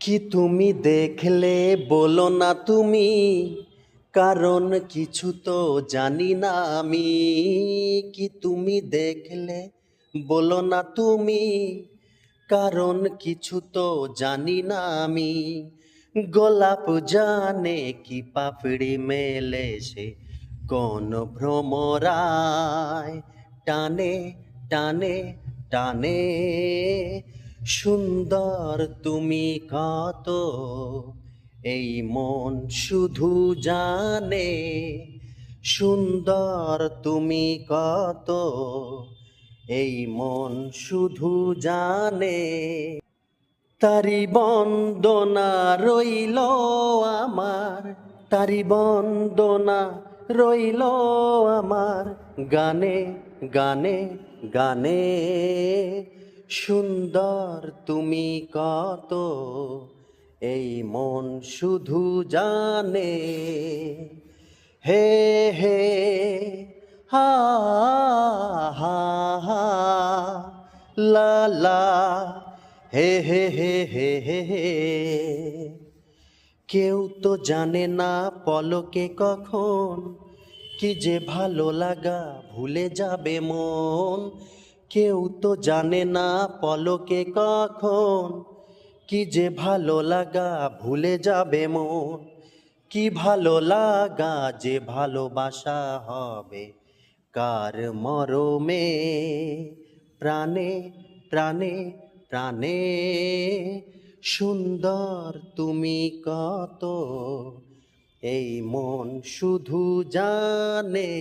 কি তুমি দেখলে বলো না তুমি, কারণ কিছু তো জানি না আমি। কি তুমি দেখলে বলো না তুমি, কারণ কিছু তো জানি না আমি। গোলাপ জানে কি পাপড়ি মেলে সে কোন ভ্রমরায়, টানে টানে টানে। সুন্দর তুমি কত, এই মন শুধু জানে। সুন্দর তুমি কত, এই মন শুধু জানে। তারি বন্দনা রইল আমার, তারি বন্দনা রইল আমার, গানে গানে গানে। সুন্দর তুমি কত, এই মন শুধু জানে। হে হে, হা হা হা, লা লা, হে হে হে হে হে হে। কেউ তো জানে না পলকে কখন কি যে ভালো লাগা ভুলে যাবে মন। কেউ তো জানে না পলকে কখন কি যে ভালো লাগা ভুলে যাবে মন। কি ভালো লাগা যে ভালোবাসা হবে কার মরমে, প্রাণে প্রাণে প্রাণে। সুন্দর তুমি কত, এই মন শুধু জানে।